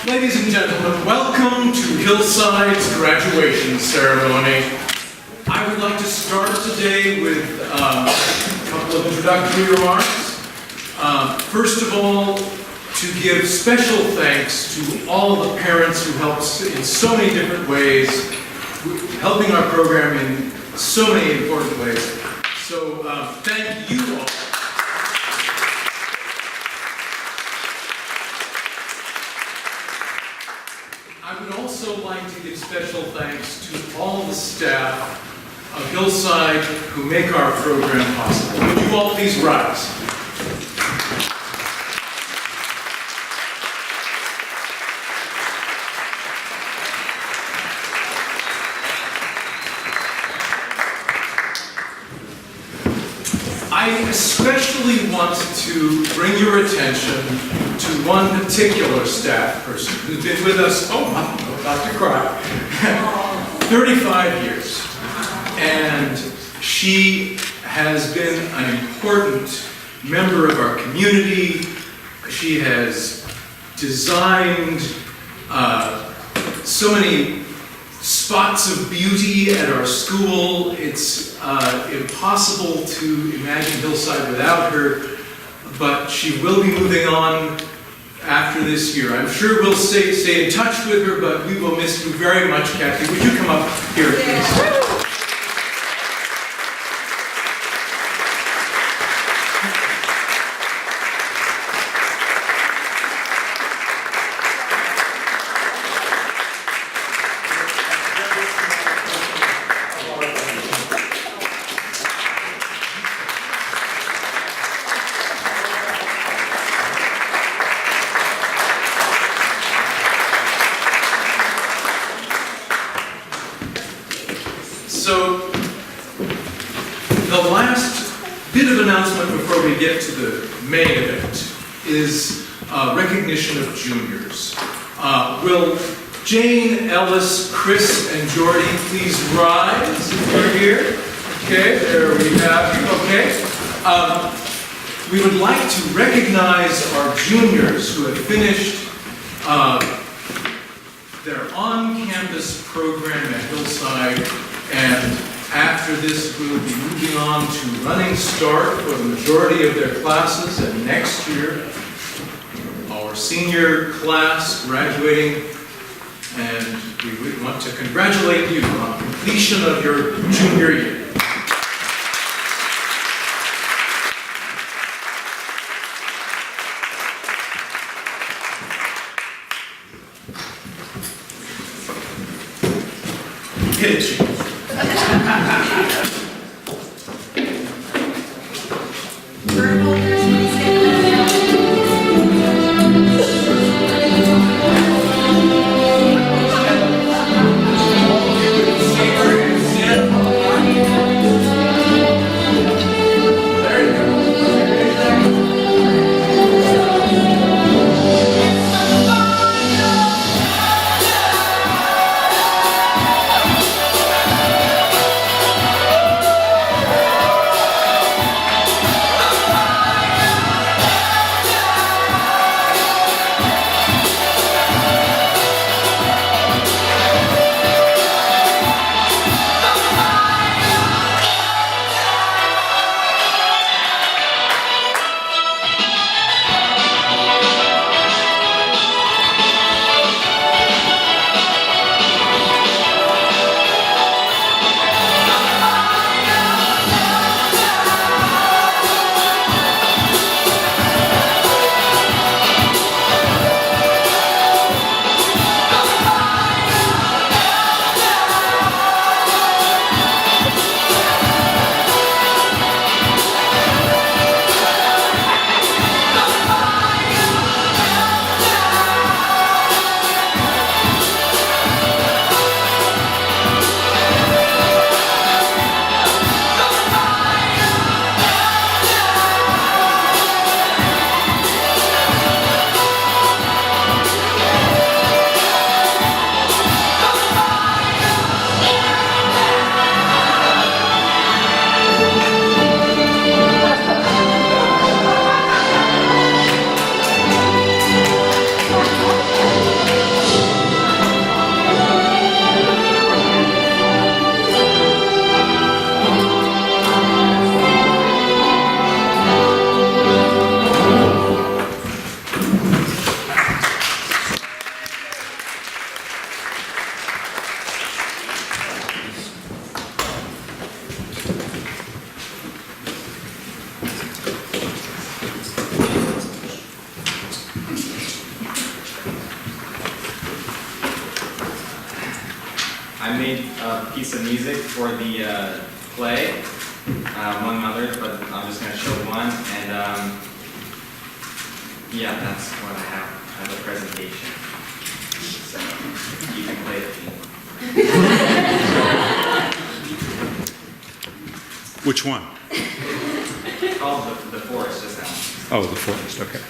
Ladies and gentlemen, welcome to Hillside's graduation ceremony. I would like to start today with a couple of introductory remarks. First of all, to give special thanks to all the parents who helped in so many different ways, helping our program in so many important ways. So thank you all. I would also like to give special thanks to all the staff of Hillside who make our program possible. Would you all please rise? I especially want to bring your attention to one particular staff person who's been with us, I'm about to cry, 35 years. And she has been an important member of our community. She has designed so many spots of beauty at our school. It's impossible to imagine Hillside without her, but she will be moving on after this year. I'm sure we'll stay in touch with her, but we will miss you very much, Kathy. Would you come up here, please? So, the last bit of announcement before we get to the main event is recognition of juniors. Will Jane, Ellis, Chris, and Jordy please rise if you're here? Okay, there we have you. Okay. We would like to recognize our juniors who have finished their on-campus program at Hillside. And after this, we'll be moving on to Running Start for the majority of their classes. And next year, our senior class graduating. And we would want to congratulate you on completion of your junior year. Hit it, you. a piece of music for the play, among others, but I'm just going to show one. And yeah, that's what I have as a presentation. So you can play the theme. Which one? It's called the Forest just now. Oh, the forest, okay.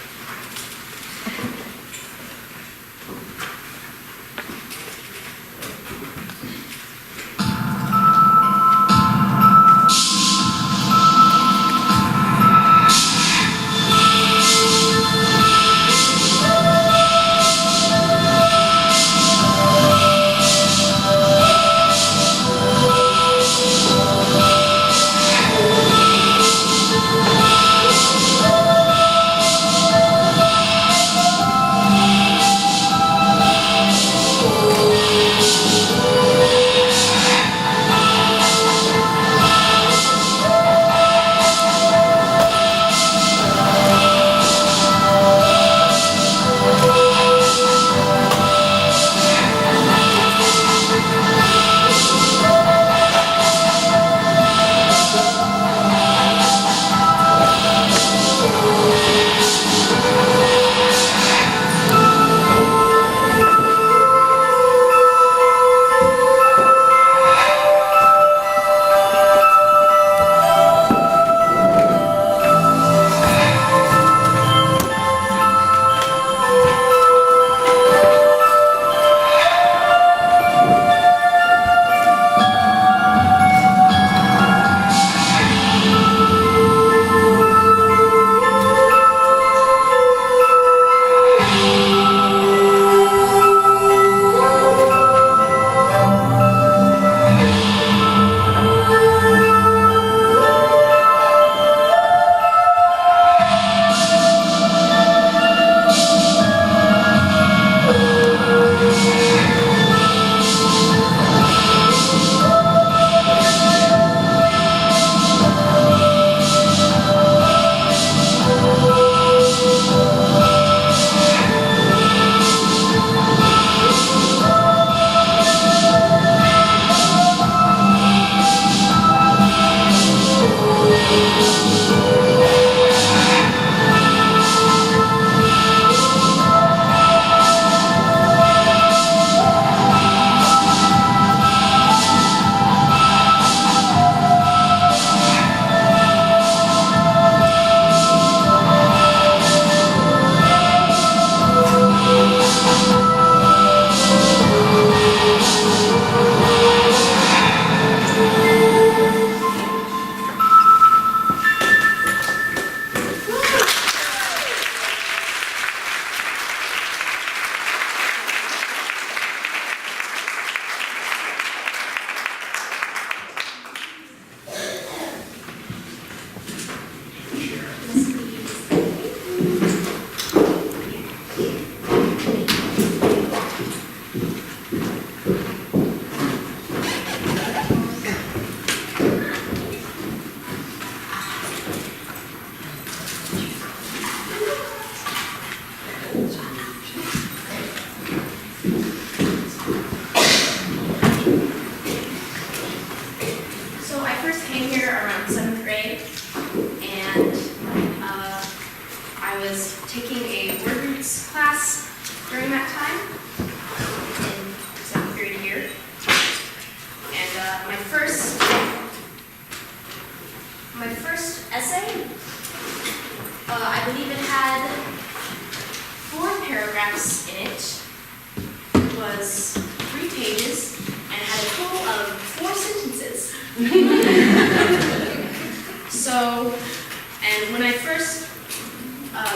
during that time in seventh grade year. And my first essay, I believe it had 4 paragraphs in it. It was 3 pages and had a total of 4 sentences. So, and when I first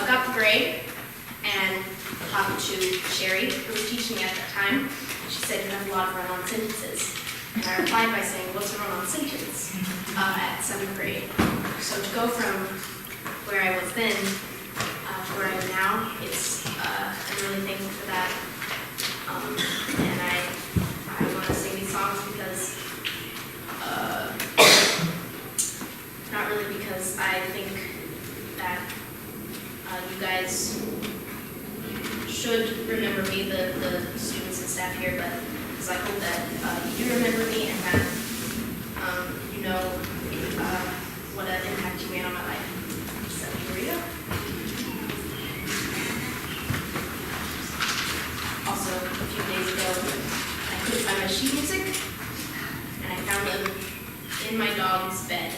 got the grade and talked to Sherry, who was teaching me at that time, she said you have a lot of run-on sentences. And I replied by saying, what's a run-on sentence at 7th grade? So to go from where I was then to where I am now, I'm really thankful for that. And I want to sing these songs because, not really because I think that you guys should remember me, the students and staff here, but because I hope that you do remember me and that you know what an impact you made on my life. So here we go. Also, a few days ago, I couldn't find my sheet music, and I found them in my dog's bed.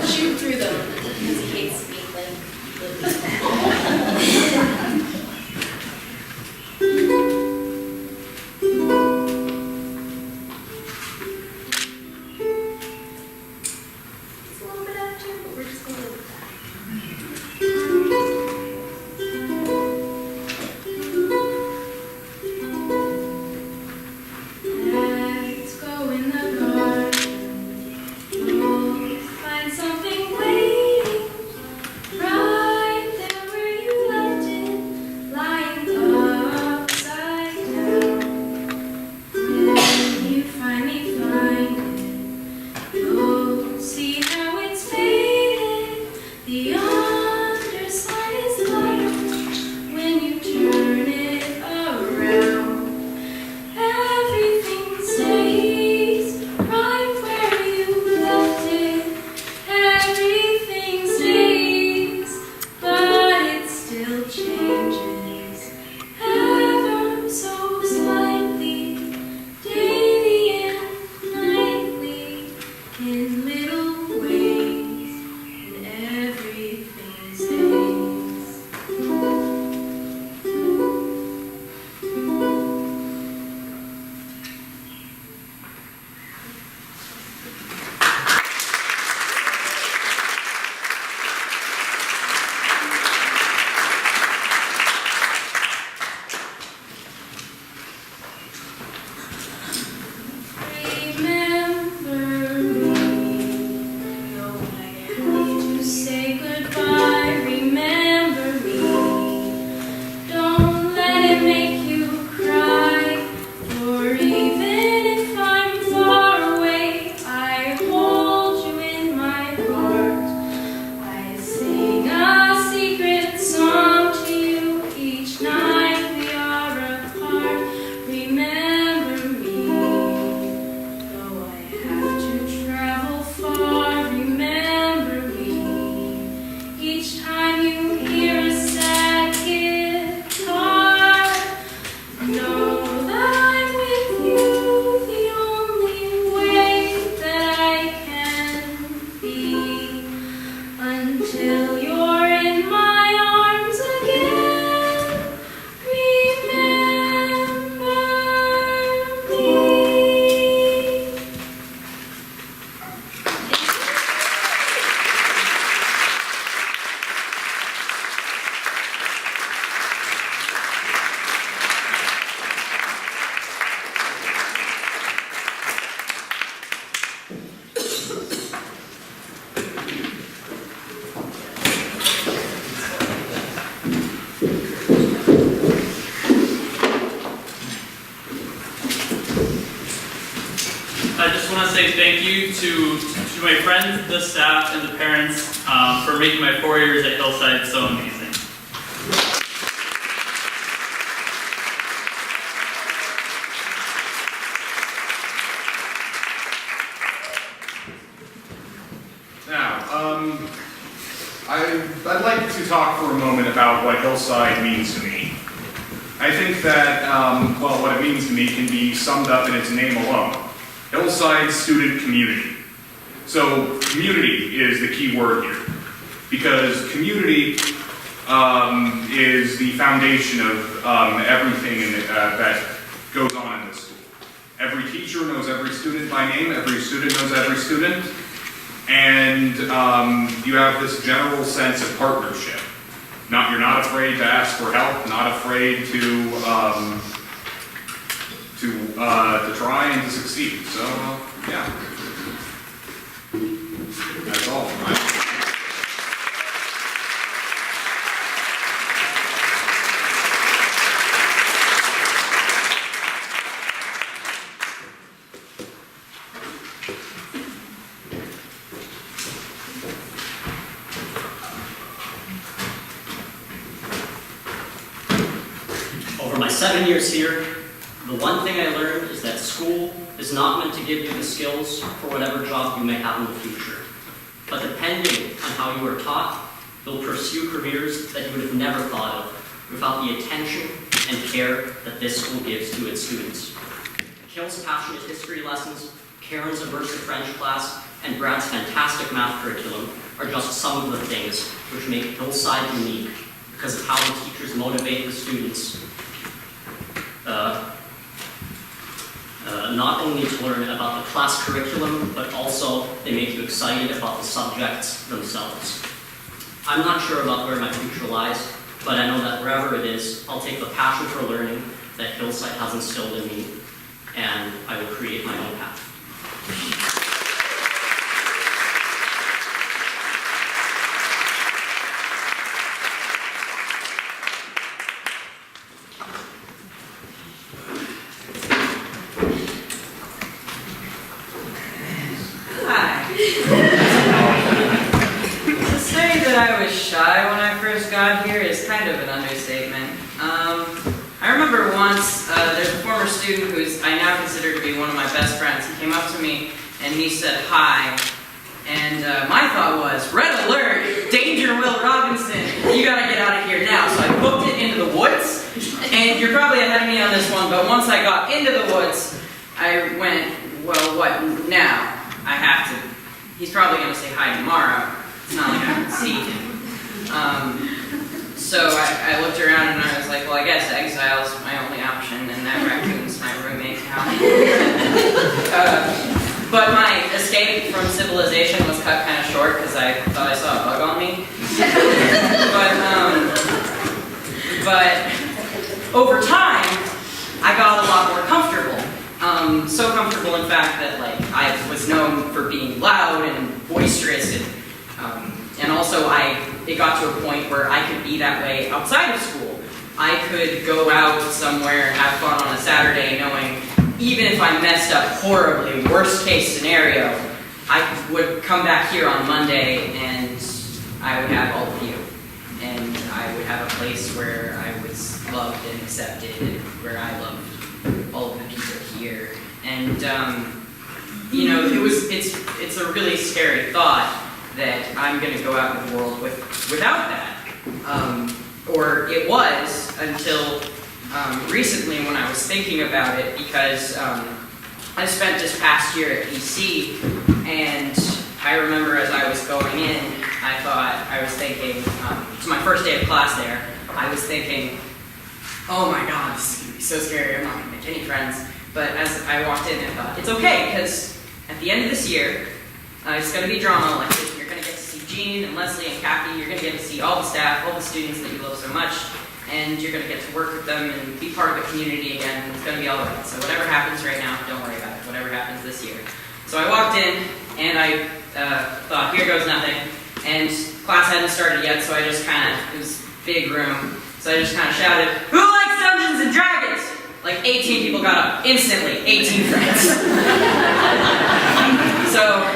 Shoot through them because he hates me playing with It's a little bit out of tune, but we're just going to live with that. Let's go in the garden. You'll find something waiting right there where you left it, lying upside down. When you finally find it, you'll see how it's faded. The underside is lighter when you turn it around. Everything stays right where you left it. Everything stays, but it still changes ever so slightly, daily and nightly, in little ways, and everything stays. Remember me, though I need to say goodbye. Remember me, don't let it make you cry. For even if I'm far away, I hold you in my heart. I sing a secret song to you each night we are apart. Remember me, though I have to travel far. Remember me, each time you hear a sad guitar. Know that I'm with you the only way that I can be, until you're in my arms again. Remember me. I just want to say thank you to my friends, the staff, and the parents for making my 4 years at Hillside so amazing. Now, I'd like to talk for a moment about what Hillside means to me. I think that, well, what it means to me can be summed up in its name alone. Hillside Student Community. So, community is the key word here, because community is the foundation of everything that goes on in this school. Every teacher knows every student by name, every student knows every student, and you have this general sense of partnership. You're not afraid to ask for help, not afraid to try and to succeed. So, yeah. That's all. Over my 7 years here, the one thing I learned is that school is not meant to give you the skills for whatever job you may have in the future. But depending on how you are taught, you'll pursue careers that you would have never thought of without the attention and care that this school gives to its students. Kale's passionate history lessons, Karen's immersive French class, and Brad's fantastic math curriculum are just some of the things which make Hillside unique because of how the teachers motivate the students not only to learn about the class curriculum, but also they make you excited about the subjects themselves. I'm not sure about where my future lies, but I know that wherever it is, I'll take the passion for learning that Hillside has instilled in me, and I will create my own path. To say that I was shy when I first got here is kind of an understatement. I remember once, there's a former student who I now consider to be one of my best friends. He came up to me and he said hi, and my thought was, red alert, danger Will Robinson, you gotta get out of here now. So I booked it into the woods, and you're probably ahead of me on this one, but once I got into the woods, I went, well, what now? I have to. He's probably going to say hi tomorrow. It's not like I can see him. So I looked around and I was like, well, I guess exile's my only option, and that raccoon's my roommate now. But my escape from civilization was cut kind of short because I thought I saw a bug on me. But over time, I got a lot more comfortable. So comfortable, in fact, that I was known for being loud and boisterous, and also it got to a point where I could be that way outside of school. I could go out somewhere and have fun on a Saturday, knowing even if I messed up horribly, worst case scenario, I would come back here on Monday and I would have all of you, and I would have a place where I was loved and accepted, and where I loved all of the people here. And it's a really scary thought that I'm going to go out in the world without that. Or it was until recently when I was thinking about it, because I spent this past year at EC, and I remember as I was going in, I was thinking, it's my first day of class there, I was thinking, oh my god, this is going to be so scary, I'm not going to make any friends. But as I walked in, I thought, it's okay, because at the end of this year, it's going to be drama like this. You're going to get to see Jean and Leslie and Kathy. You're going to get to see all the staff, all the students that you love so much, and you're going to get to work with them and be part of the community again, and it's going to be all right. So whatever happens right now, don't worry about it. Whatever happens this year. So I walked in, and I thought, here goes nothing. And class hadn't started yet, so I just it was a big room, so I just kind of shouted, who likes Dungeons and Dragons? Like 18 people got up, instantly, 18 friends. So,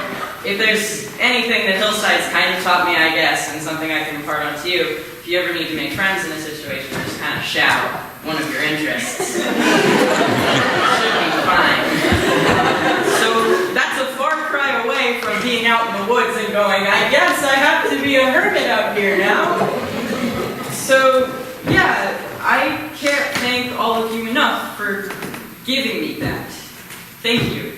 if there's anything that Hillside's kind of taught me, I guess, and something I can impart onto you, if you ever need to make friends in a situation, just kind of shout one of your interests. It should be fine. So, that's a far cry away from being out in the woods and going, I guess I have to be a hermit out here now. So, yeah, I can't thank all of you enough for giving me that. Thank you.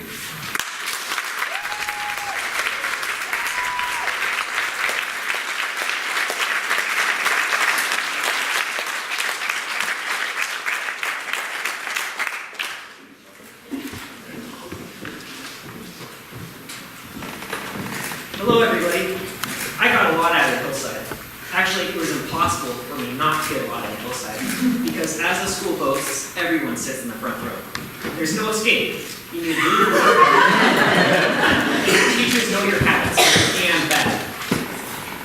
Hello everybody. I got a lot out of Hillside. Actually, it was impossible for me not to get a lot out of Hillside, because as the school boasts, everyone sits in the front row. There's no escape. You need to do your work. Teachers know your habits, good and bad.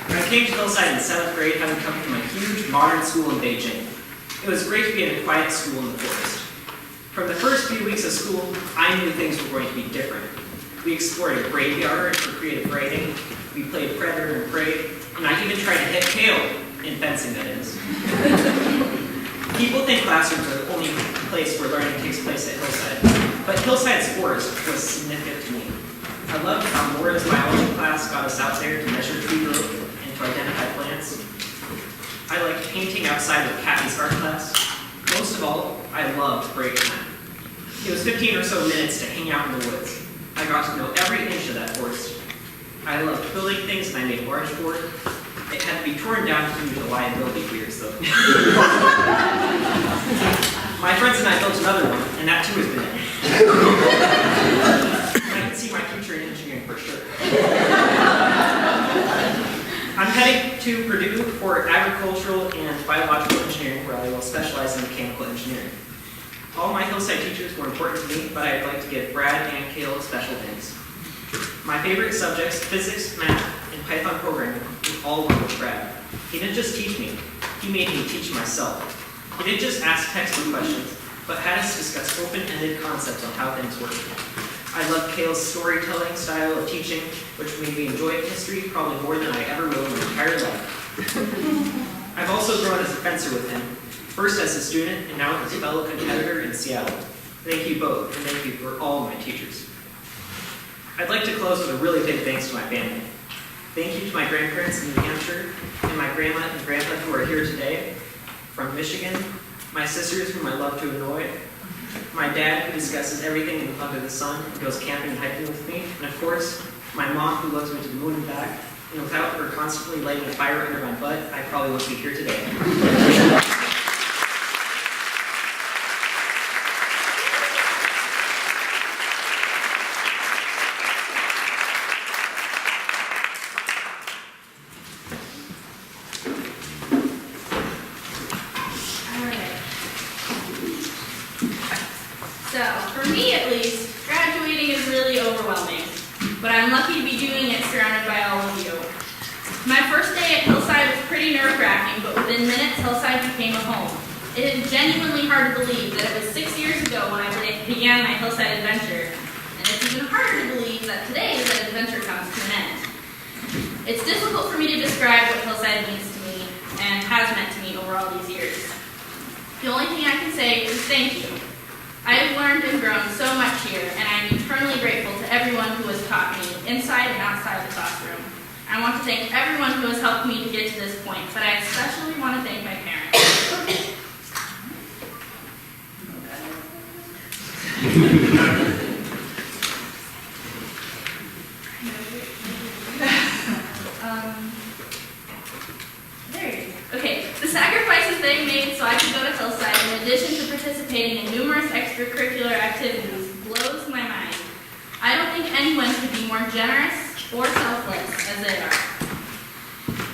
When I came to Hillside in 7th grade, having come from a huge modern school in Beijing, it was great to be in a quiet school in the forest. From the first few weeks of school, I knew things were going to be different. We explored a graveyard for creative writing, we played Predator and Prey, and I even tried to hit Kale, in fencing that is. People think classrooms are the only place where learning takes place at Hillside, but Hillside's forest was significant to me. I loved how Laura's biology class got us out there to measure tree growth and to identify plants. I liked painting outside with Kathy's art class. Most of all, I loved break time. It was 15 or so minutes to hang out in the woods. I got to know every inch of that forest. I loved building things and I made large for it. It had to be torn down due to the liability fears, though. My friends and I built another one, and that too has been it. I can see my future in engineering for sure. I'm heading to Purdue for agricultural and biological engineering, where I will specialize in mechanical engineering. All my Hillside teachers were important to me, but I'd like to give Brad and Kale special thanks. My favorite subjects, physics, math, and Python programming, all were with Brad. He didn't just teach me, he made me teach myself. He didn't just ask textbook questions, but had us discuss open-ended concepts on how things work. I love Kale's storytelling style of teaching, which made me enjoy history probably more than I ever will in my entire life. I've also grown as a fencer with him, first as a student and now as a fellow competitor in Seattle. Thank you both, and thank you for all my teachers. I'd like to close with a really big thanks to my family. Thank you to my grandparents in New Hampshire, and my grandma and grandpa who are here today, from Michigan, my sisters whom I love to annoy, my dad who discusses everything under the sun and goes camping and hiking with me, and of course, my mom who loves me to the moon and back, and without her constantly lighting a fire under my butt, I probably wouldn't be here today. So, for me at least, graduating is really overwhelming, but I'm lucky to be doing it surrounded by all of you. My first day at Hillside was pretty nerve-wracking, but within minutes, Hillside became a home. It is genuinely hard to believe that it was 6 years ago when I began my Hillside adventure, and it's even harder to believe that today that adventure comes to an end. It's difficult for me to describe what Hillside means to me and has meant to me over all these years. The only thing I can say is thank you. I have learned and grown so much here, and I am eternally grateful to everyone who has taught me, inside and outside the classroom. I want to thank everyone who has helped me to get to this point, but I especially want to thank my parents. Okay, the sacrifices they made so I could go to Hillside, in addition to participating in numerous extracurricular activities, blows my mind. I don't think anyone could be more generous or selfless as they are.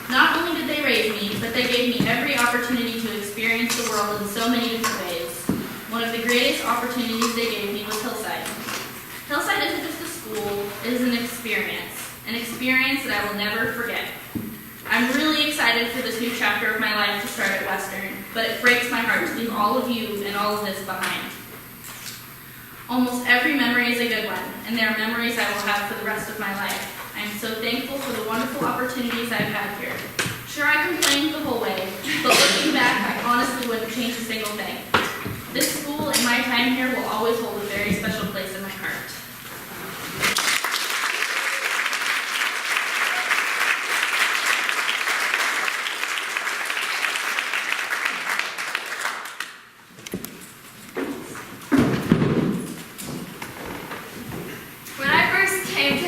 Not only did they raise me, but they gave me every opportunity to experience the world in so many different ways. One of the greatest opportunities they gave me was Hillside. Hillside isn't just a school, it is an experience that I will never forget. I'm really excited for this new chapter of my life to start at Western, but it breaks my heart to leave all of you and all of this behind. Almost every memory is a good one, and there are memories I will have for the rest of my life. I am so thankful for the wonderful opportunities I've had here. Sure, I complained the whole way, but looking back, I honestly wouldn't change a single thing. This school and my time here will always hold a very special place in my heart.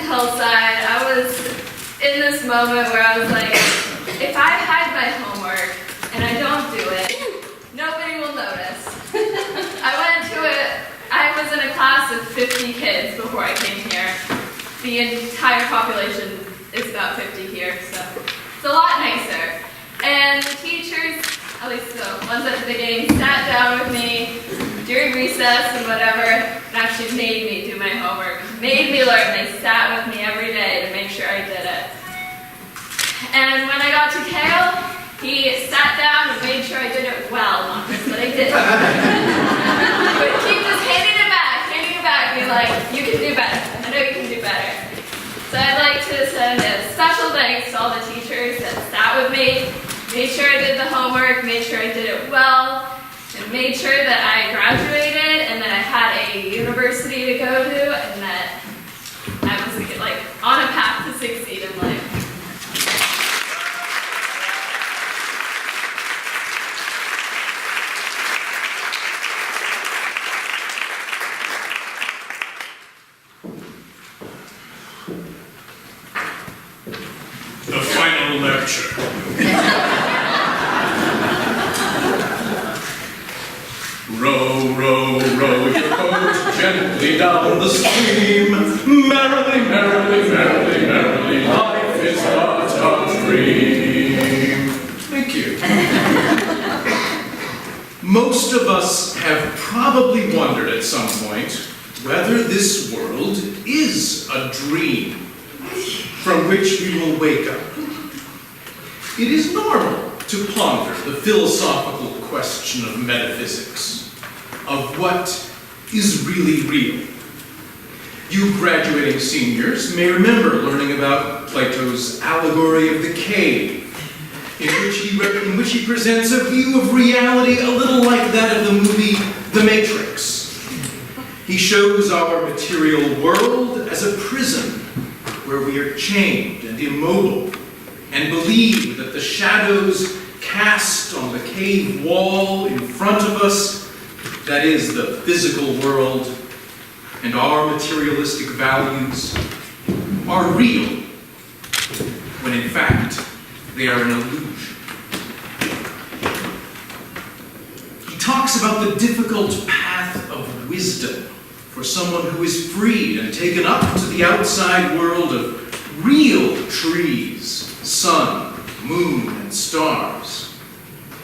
Hillside, I was in this moment where I was like, if I hide my homework and I don't do it, nobody will notice. I was in a class of 50 kids before I came here. The entire population is about 50 here, so it's a lot nicer. And the teachers, at least the ones at the beginning, sat down with me during recess and whatever, and actually made me do my homework, made me learn. They sat with me every day to make sure I did it. And when I got to Kale, he sat down and made sure I did it well, not just that I did. But keep just handing it back, being like, you can do better. I know you can do better. So I'd like to send a special thanks to all the teachers that sat with me, made sure I did the homework, made sure I did it well, and made sure that I graduated and that I had a university to go to and that I was like on a path to succeed in life. The final lecture. Row, row, row your boat gently down the stream. Merrily, merrily, merrily, merrily, life is but a dream. Thank you. Most of us have probably wondered at some point whether this world is a dream from which we will wake up. It is normal to ponder the philosophical question of metaphysics, of what is really real. You graduating seniors may remember learning about Plato's allegory of the cave, in which he presents a view of reality a little like that of the movie The Matrix. He shows our material world as a prison where we are chained and immobile, and believe that the shadows cast on the cave wall in front of us, that is the physical world, and our materialistic values, are real, when in fact they are an illusion. He talks about the difficult path of wisdom for someone who is freed and taken up to the outside world of real trees, sun, moon, and stars,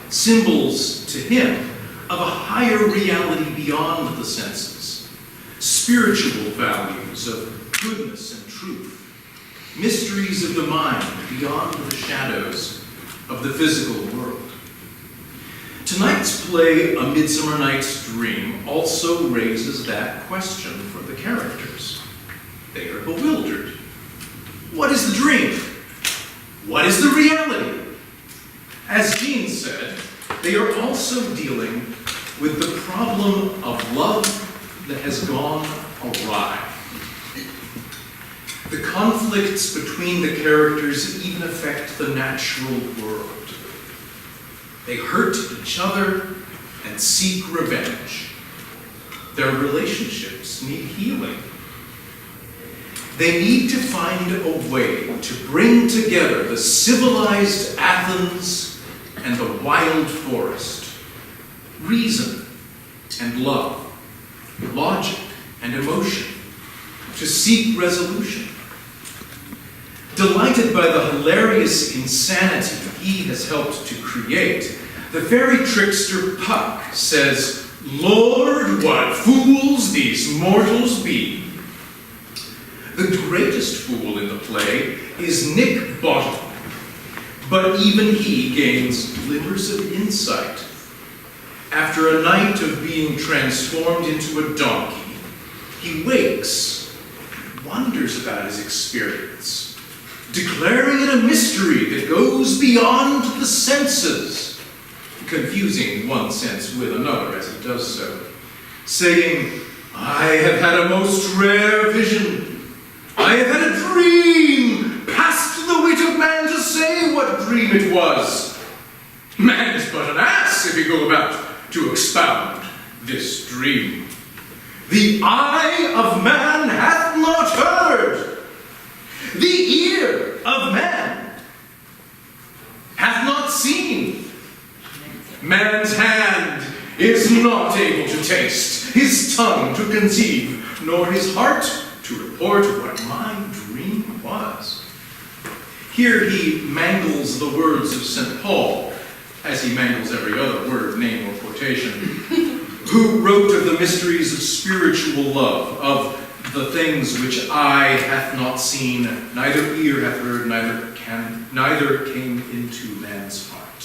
symbols to him of a higher reality beyond the senses, spiritual values of goodness and truth, mysteries of the mind beyond the shadows of the physical world. Tonight's play, A Midsummer Night's Dream, also raises that question for the characters. They are bewildered. What is the dream? What is the reality? As Jean said, they are also dealing with the problem of love that has gone awry. The conflicts between the characters even affect the natural world. They hurt each other and seek revenge. Their relationships need healing. They need to find a way to bring together the civilized Athens and the wild forest, reason and love, logic and emotion, to seek resolution. Delighted by the hilarious insanity he has helped to create, the fairy trickster Puck says, "Lord, what fools these mortals be." The greatest fool in the play is Nick Bottom, but even he gains glimmers of insight. After a night of being transformed into a donkey, he wakes, wonders about his experience, declaring it a mystery that goes beyond the senses, confusing one sense with another as he does so, saying, "I have had a most rare vision. I have had a dream, past the wit of man to say what dream it was. Man is but an ass if he go about to expound this dream. The eye of man hath not heard, the ear of man hath not seen, man's hand is not able to taste, his tongue to conceive, nor his heart to report what my dream was." Here he mangles the words of St. Paul, as he mangles every other word, name, or quotation, who wrote of the mysteries of spiritual love, of the things which eye hath not seen, neither ear hath heard, neither came into man's heart.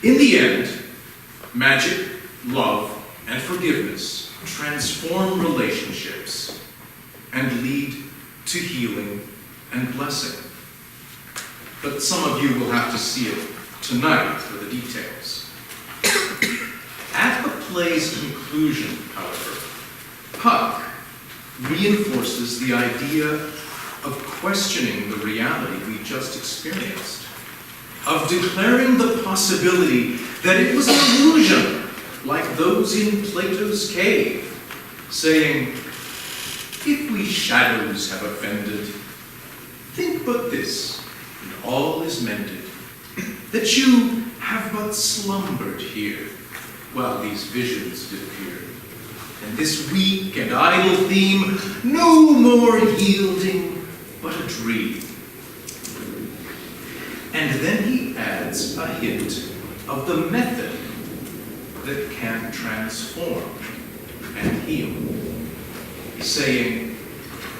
In the end, magic, love, and forgiveness transform relationships and lead to healing and blessing. But some of you will have to see it tonight for the details. At the play's conclusion, however, Puck reinforces the idea of questioning the reality we just experienced, of declaring the possibility that it was an illusion, like those in Plato's cave, saying, if we shadows have offended, think but this, and all is mended, that you have but slumbered here, while these visions did appear. And this weak and idle theme, no more yielding, but a dream. And then he adds a hint of the method that can transform and heal, saying,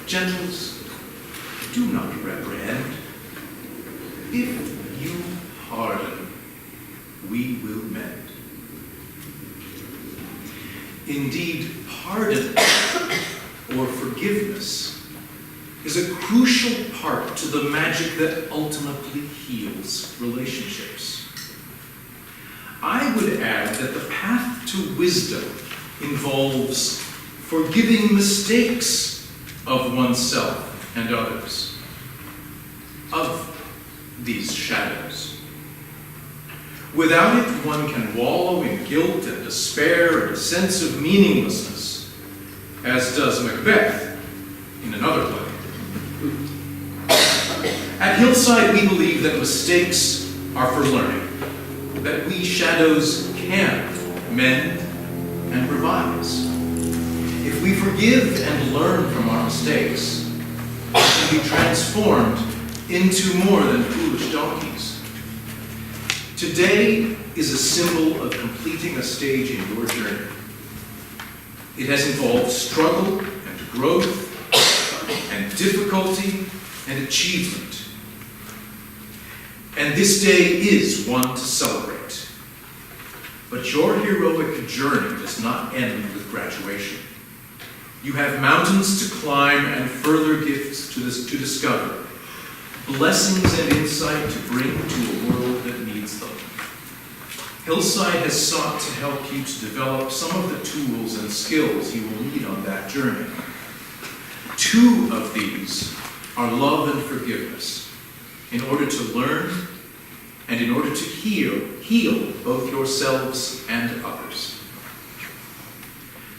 gentles, do not reprehend. If you pardon, we will mend. Indeed, pardon or forgiveness is a crucial part to the magic that ultimately heals relationships. I would add that the path to wisdom involves forgiving mistakes of oneself and others, of these shadows. Without it, one can wallow in guilt and despair and a sense of meaninglessness, as does Macbeth in another play. At Hillside, we believe that mistakes are for learning, that we shadows can mend and revise. If we forgive and learn from our mistakes, we can be transformed into more than foolish donkeys. Today is a symbol of completing a stage in your journey. It has involved struggle and growth and difficulty and achievement. And this day is one to celebrate. But your heroic journey does not end with graduation. You have mountains to climb and further gifts to discover, blessings and insight to bring to a world that needs them. Hillside has sought to help you to develop some of the tools and skills you will need on that journey. Two of these are love and forgiveness, in order to learn and in order to heal both yourselves and others.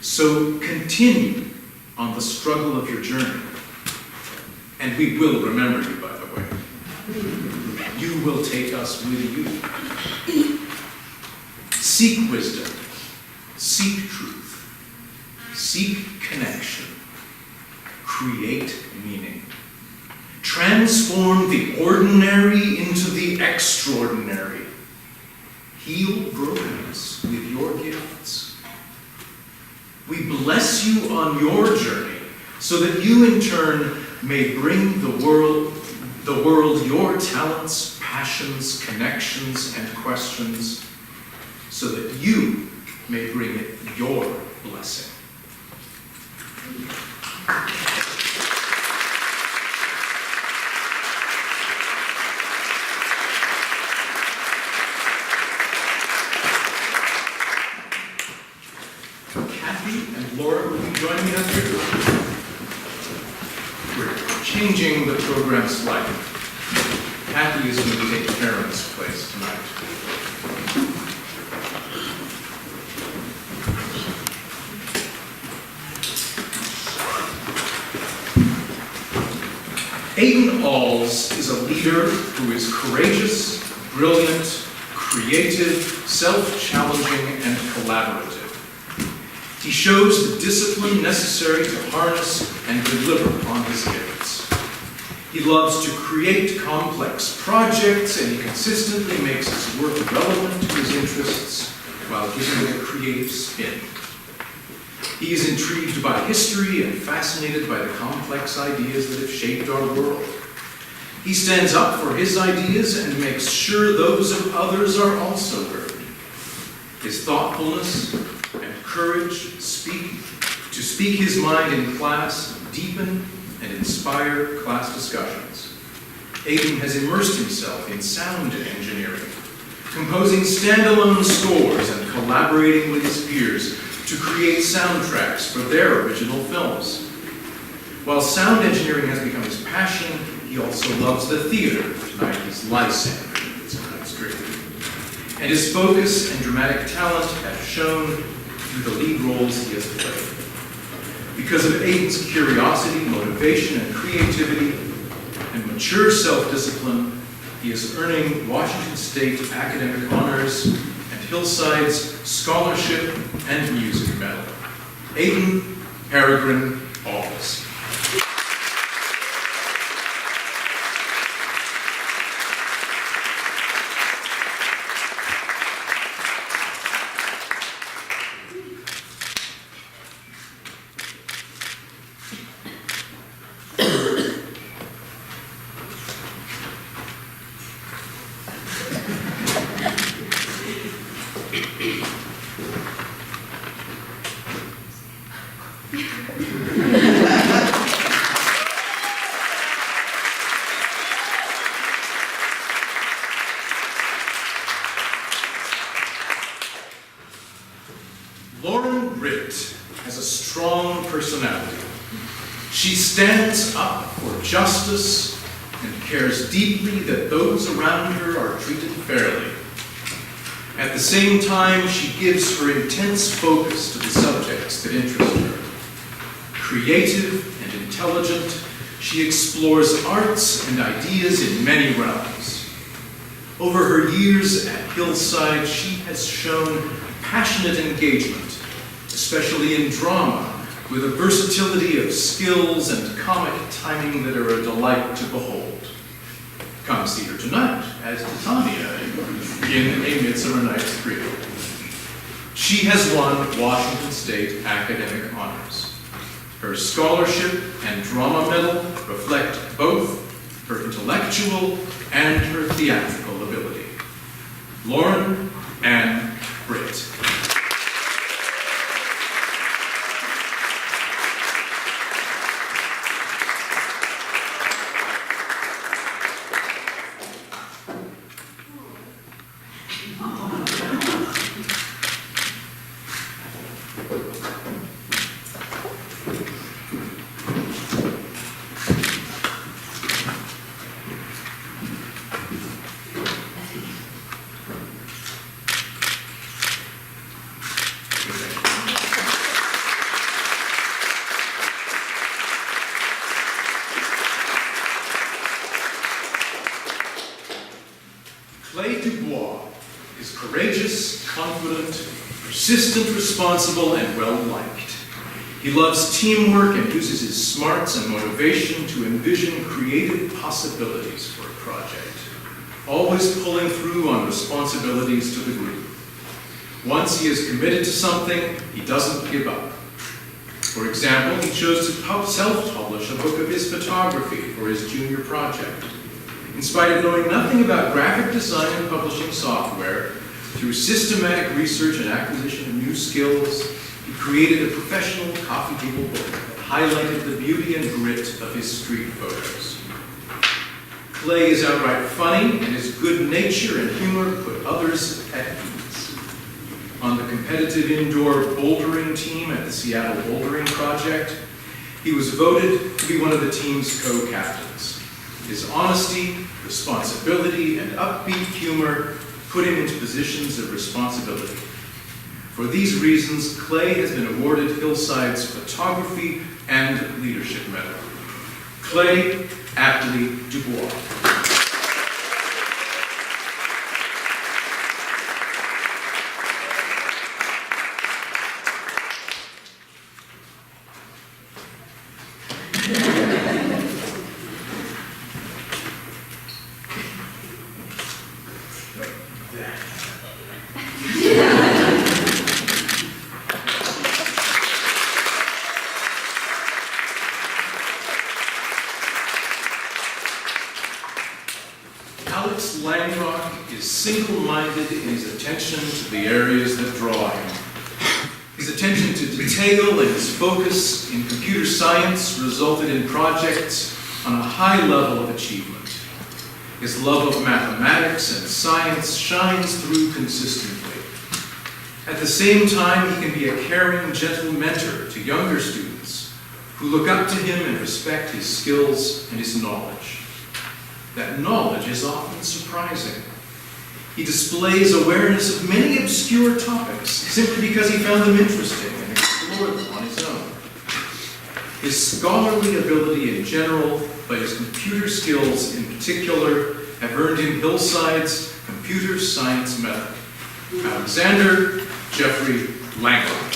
So continue on the struggle of your journey, and we will remember you, by the way. You will take us with you. Seek wisdom, seek truth, seek connection, create meaning. Transform the ordinary into the extraordinary. Heal brokenness with your gifts. We bless you on your journey so that you in turn may bring the world your talents, passions, connections, and questions, so that you may bring it your blessing. Kathy and Laura will be joining me up here. We're changing the program slightly. Kathy is going to take Karen's place tonight. Aiden Alls is a leader who is courageous, brilliant, creative, self-challenging, and collaborative. He shows the discipline necessary to harness and deliver on his gifts. He loves to create complex projects, and he consistently makes his work relevant to his interests while giving it a creative spin. He is intrigued by history and fascinated by the complex ideas that have shaped our world. He stands up for his ideas and makes sure those of others are also heard. His thoughtfulness and courage to speak his mind in class deepen and inspire class discussions. Aiden has immersed himself in sound engineering, composing standalone scores and collaborating with his peers to create soundtracks for their original films. While sound engineering has become his passion, he also loves the theater. Tonight he's Lysander in tonight's Dream. And his focus and dramatic talent have shown through the lead roles he has played. Because of Aiden's curiosity, motivation, and creativity, and mature self-discipline, he is earning Washington State academic honors and Hillside's scholarship and music medal. Aiden Peregrine Balls. Lauren Britt has a strong personality. She stands up for justice and cares deeply that those around her are treated fairly. At the same time, she gives her intense focus to the subjects that interest her. Creative and intelligent, she explores arts and ideas in many realms. Over her years at Hillside, she has shown passionate engagement, especially in drama, with a versatility of skills and comic timing that are a delight to behold. Come see her tonight as Titania in A Midsummer Night's Dream. She has won Washington State academic honors. Her scholarship and drama medal reflect both her intellectual and her theatrical ability. Lauren Ann Britt. Clay Dubois is courageous, confident, persistent, responsible, and well-liked. He loves teamwork and uses his smarts and motivation to envision creative possibilities for a project, always pulling through on responsibilities to the group. Once he is committed to something, he doesn't give up. For example, he chose to self-publish a book of his photography for his junior project. In spite of knowing nothing about graphic design and publishing software, through systematic research and acquisition of new skills, he created a professional coffee table book that highlighted the beauty and grit of his street photos. Clay is outright funny, and his good nature and humor put others at ease. On the competitive indoor bouldering team at the Seattle Bouldering Project, he was voted to be one of the team's co-captains. His honesty, responsibility, and upbeat humor put him into positions of responsibility. For these reasons, Clay has been awarded Hillside's Photography and Leadership Medal. Clay Aptley Dubois. Alex Langrock is single-minded in his attention to the areas that draw him. His attention to detail and his focus in computer science resulted in projects on a high level of achievement. His love of mathematics and science shines through consistently. At the same time, he can be a caring, gentle mentor to younger students who look up to him and respect his skills and his knowledge. That knowledge is often surprising. He displays awareness of many obscure topics simply because he found them interesting and explored them on his own. His scholarly ability in general, but his computer skills in particular, have earned him Hillside's Computer Science Medal. Alexander Jeffrey Langlock.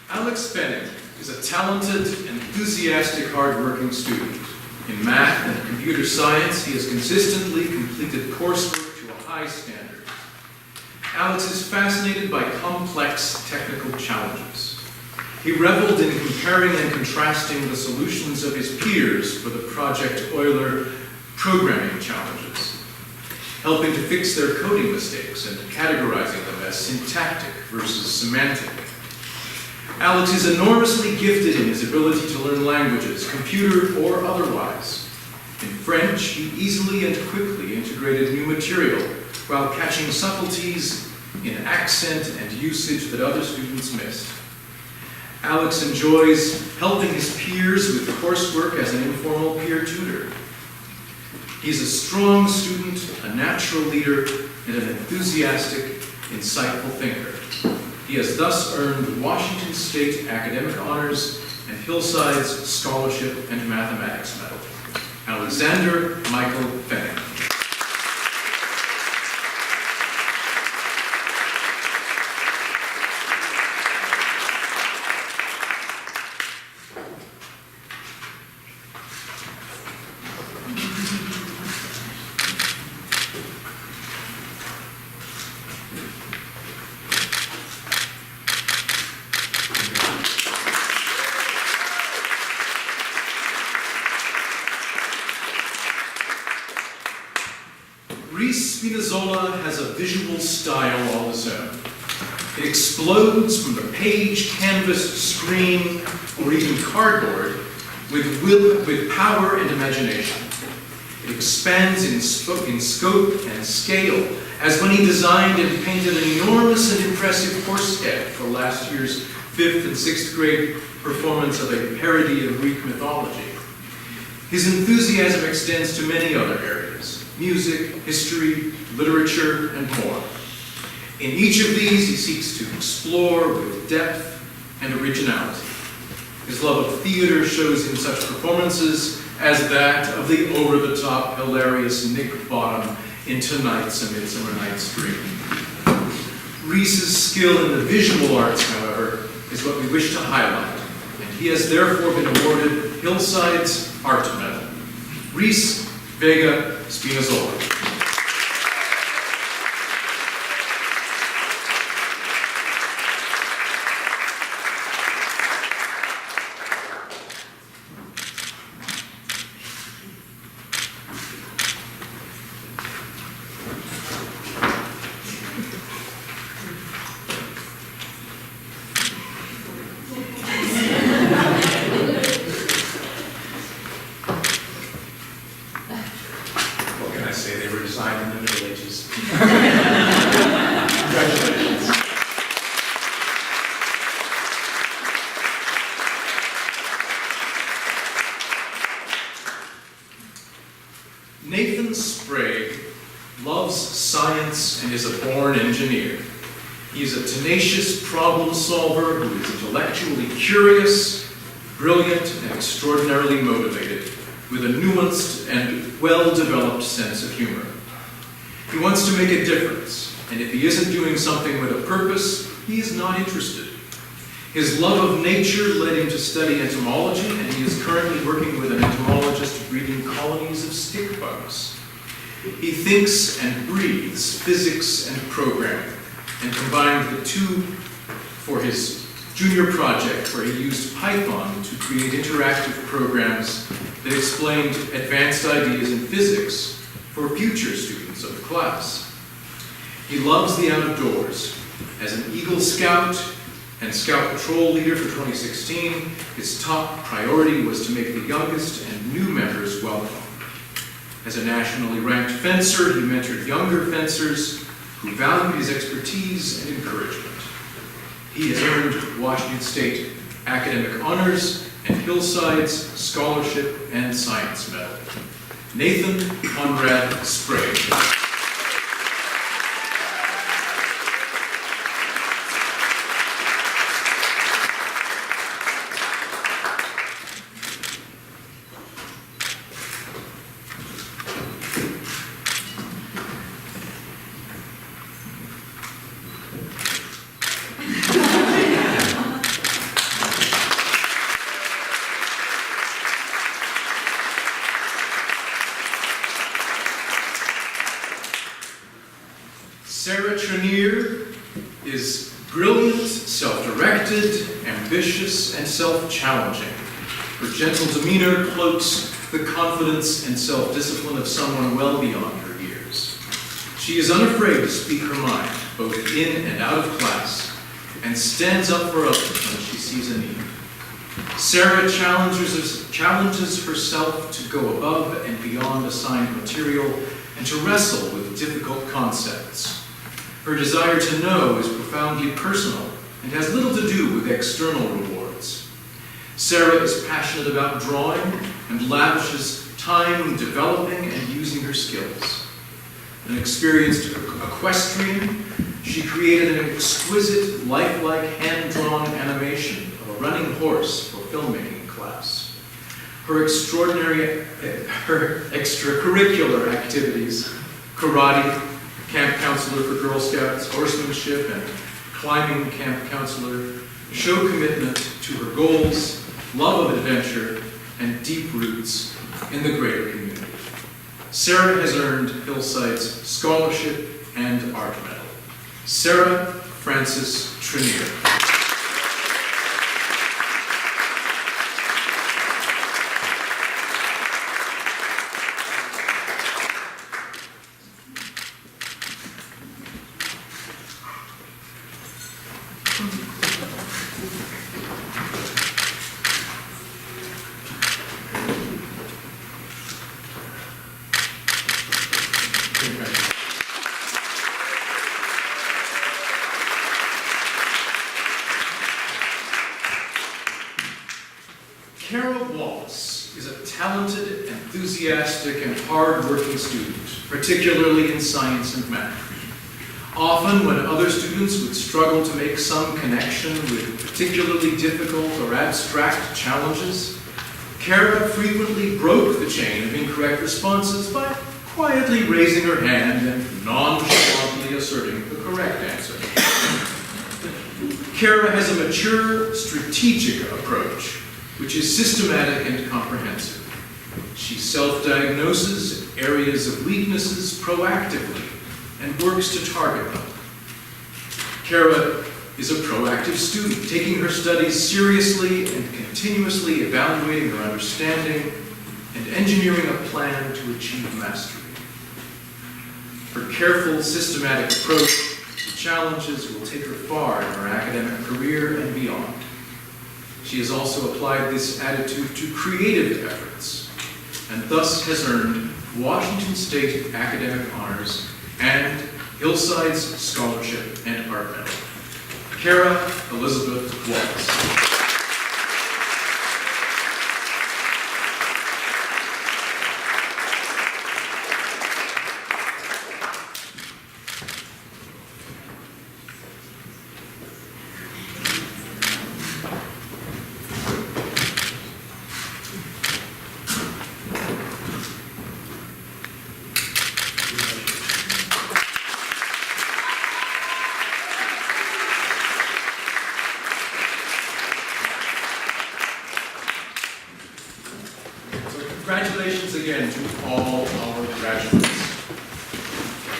Alex Benning is a talented, enthusiastic, hard-working student. In math and computer science, he has consistently completed coursework to a high standard. Alex is fascinated by complex technical challenges. He reveled in comparing and contrasting the solutions of his peers for the Project Euler programming challenges, helping to fix their coding mistakes and categorizing them as syntactic versus semantic. Alex is enormously gifted in his ability to learn languages, computer or otherwise. In French, he easily and quickly integrated new material while catching subtleties in accent and usage that other students missed. Alex enjoys helping his peers with coursework as an informal peer tutor. He's a strong student, a natural leader, and an enthusiastic, insightful thinker. He has thus earned the Washington State Academic Honors and Hillside's Scholarship and Mathematics Medal. Alexander Michael Benning. Reese Spinazzola has a visual style all his own. It explodes from the page, canvas, screen, or even cardboard with power and imagination. It expands in scope and scale, as when he designed and painted an enormous and impressive horse head for last year's 5th and 6th grade performance of a parody of Greek mythology. His enthusiasm extends to many other areas: music, history, literature, and more. In each of these, he seeks to explore with depth and originality. His love of theater shows in such performances as that of the over-the-top, hilarious Nick Bottom in tonight's A Midsummer Night's Dream. Reese's skill in the visual arts, however, is what we wish to highlight, and he has therefore been awarded Hillside's Art Medal. Reese Vega Spinazzola. What can I say? They were designed in the Middle Ages. Congratulations. Nathan Sprague loves science and is a born engineer. He is a tenacious problem solver who is intellectually curious, brilliant, and extraordinarily motivated, with a nuanced and well-developed sense of humor. He wants to make a difference, and if he isn't doing something with a purpose, he is not interested. His love of nature led him to study entomology, and he is currently working with an entomologist breeding colonies of stick bugs. He thinks and breathes physics and programming, and combined the two for his junior project, where he used Python to create interactive programs that explained advanced ideas in physics for future students of the class. He loves the outdoors. As an Eagle Scout and Scout Patrol leader for 2016, his top priority was to make the youngest and new members welcome. As a nationally ranked fencer, he mentored younger fencers who valued his expertise and encouragement. He has earned Washington State academic honors and Hillside's scholarship and science medal. Nathan Conrad Sprague. Sarah Trenier is brilliant, self-directed, ambitious, and self-challenging. Her gentle demeanor cloaks the confidence and self-discipline of someone well beyond her years. She is unafraid to speak her mind, both in and out of class, and stands up for others when she sees a need. Sarah challenges herself to go above and beyond assigned material and to wrestle with difficult concepts. Her desire to know is profoundly personal and has little to do with external rewards. Sarah is passionate about drawing and lavishes time developing and using her skills. An experienced equestrian, she created an exquisite, lifelike hand-drawn animation of a running horse for filmmaking class. Her extracurricular activities, karate, camp counselor for Girl Scouts, horsemanship, and climbing camp counselor, show commitment to her goals, love of adventure, and deep roots in the greater community. Sarah has earned Hillside's scholarship and art medal. Sarah Frances Trenier. Kara Wallace is a talented, enthusiastic, and hard-working student, particularly in science and math. Often, when other students would struggle to make some connection with particularly difficult or abstract challenges, Kara frequently broke the chain of incorrect responses by quietly raising her hand and nonchalantly asserting the correct answer. Kara has a mature, strategic approach, which is systematic and comprehensive. She self-diagnoses areas of weaknesses proactively and works to target them. Kara is a proactive student, taking her studies seriously and continuously evaluating her understanding and engineering a plan to achieve mastery. Her careful, systematic approach to challenges will take her far in her academic career and beyond. She has also applied this attitude to creative efforts, and thus has earned Washington State academic honors and Hillside's scholarship and art medal. Kara Elizabeth Wallace. again to all our graduates.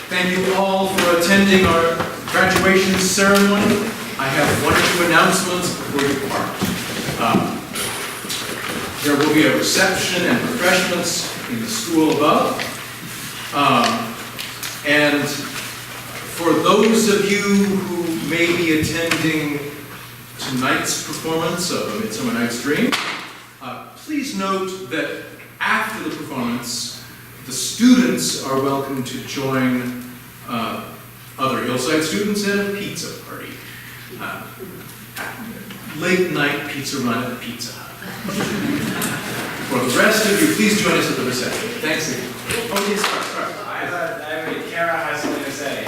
Thank you all for attending our graduation ceremony. I have one or two announcements before you depart. There will be a reception and refreshments in the school above. And for those of you who may be attending tonight's performance of A Midsummer Night's Dream, please note that after the performance, the students are welcome to join other Hillside students at a pizza party. Late night pizza run at the Pizza Hut. For the rest of you, please join us at the reception. Thanks again. Oh, yes, sorry. Kara has something to say.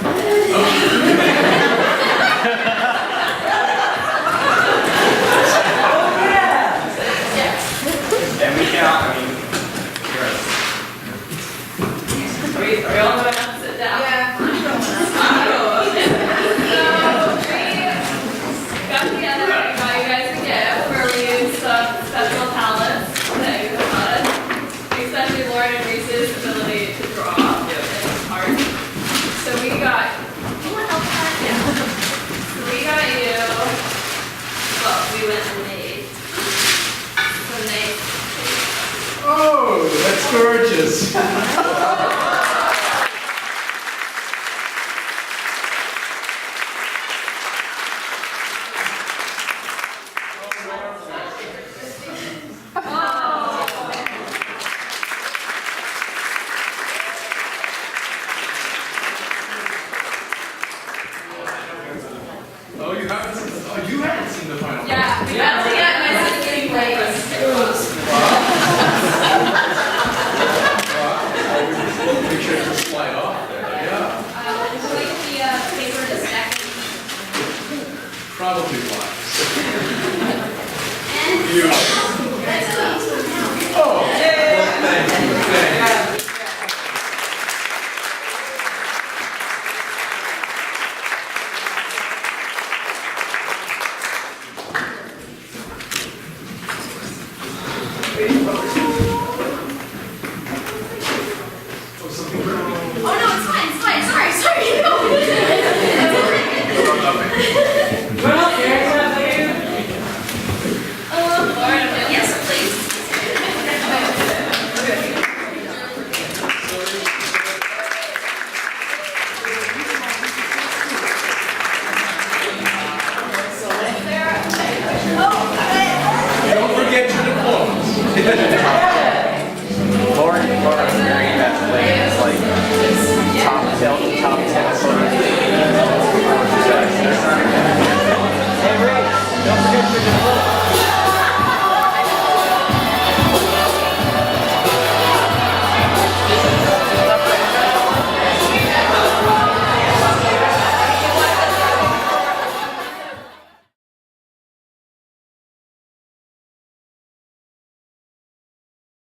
And we cannot, Are we all going to sit down? Yeah. So, we got together and got you guys a gift where we used some special talents that you have, especially Lauren and Reese's ability to draw and art. So we got, you want help with that? Yeah. So we got you, well, we went and made some nice. Oh, that's gorgeous. Oh, you haven't seen the final. Yeah, we got to get my sister place. Make sure to slide off there. Yeah. Wait the paper to stack. Probably wise. And Beautiful.